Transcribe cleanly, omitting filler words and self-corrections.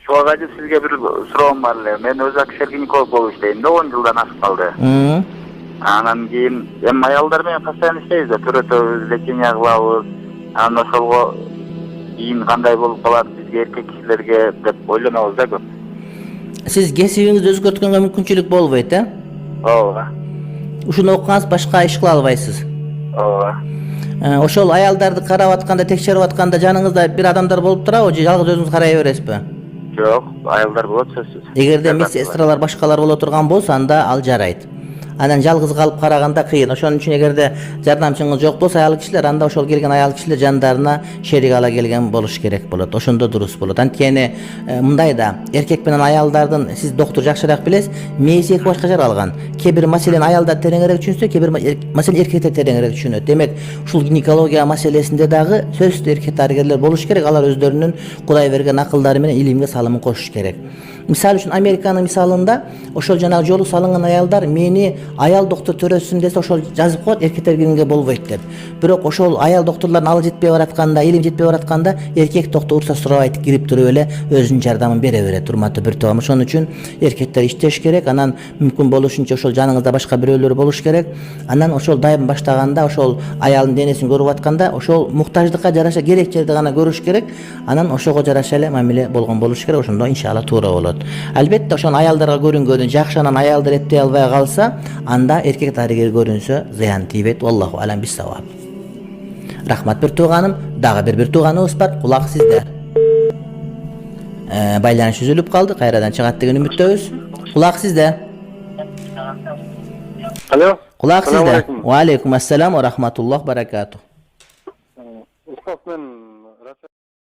Şuağa sizge bir sorum var ele. Men öz akşer ginekolog bolup işleyim de 10 yıldan aşıp kaldı. Anan keyin hem ayallar menен постоянно işleybiz de төрөтөбүz, лекин ягылабыз. Анан ошолго кийин кандай болуп калат бизге эркек кишилерге деп ойлонобуз да көп. Siz кесибиңизди өзгөрткөнгө мүмкүнчүлүк болбойт, э? Ооба. Ушуну окугаңыз башка иш кыла албайсыз. Ооба. Ошол аялдарды карап атканда, текшерип атканда жаныңызда бир адамдар болуп турабы же жалгыз өзүңүз карай бересизби? Жок, ayallar болот сөзсүз. Эгерде медсестралар башкалар боло турган болсо анда ал жарайт. Анан жалгыз калып караганда кыйын. Ошон үчүн эгерде жардамчыңыз жок болсо аял кишилер анда ошол келген аял кишилер жандарына шерик ала келген болуш керек болот. Ошондо дурус болот. Анткени мындай да эркек менен аялдардын сиз доктор жакшыраак билесиз, мээси эки башка жаралган. Кээ бир маселени аялдар тереңирээк түшүнсө, кээ бир маселени эркектер тереңирээк түшүнөт. Демек, ушул гинекология маселесинде дагы сөзсүз эркек дарыгерлер болуш керек. Алар өздөрүнүн Кудай берген акылдары менен илимге салымын кошуш керек. Мисалы үчүн Американын мисалында ошол жанагы жолу салынган аялдар мени аял доктор төрөсүн десе ошол жазып коет, эркектер киргенге болбойт деп. Бирок ошол аял докторлордун алы жетпей баратканда, илим жетпей баратканда эркек доктор уруксат сурабайт, кирип туруп эле өзүнүн жардамын бере берет. Урматтуу бир тууган. Ошон үчүн эркектер иштеш керек. Анан мүмкүн болушунча ошол жаныңызда башка бирөөлөр болуш керек. Анан ошол дайым баштаганда ошол аялдын денесин көрүп атканда ошол муктаждыкка жараша керек жерди гана көрүш керек. Анан ошого жараша эле мамиле болгон болуш керек. Ошондо иншалла туура болот. Албетте ошон аялдарга көрүнгөнү жакшы, анан аялдар эптей албай калса, анда эркек дарыгер көрүнсө зыян тийбейт. Аллаху алам бис-саваб. Рахмат бир тууганым. Дагы бир тууганыбыз бар. Кулак сизде. Байланыш үзүлүп калды. Кайрадан чыгат деген үмүттөбүз. Кулак сизде. Алло. Кулак сизде. Ва алейкум ассалам ва рахматуллах баракату. Устаз, мен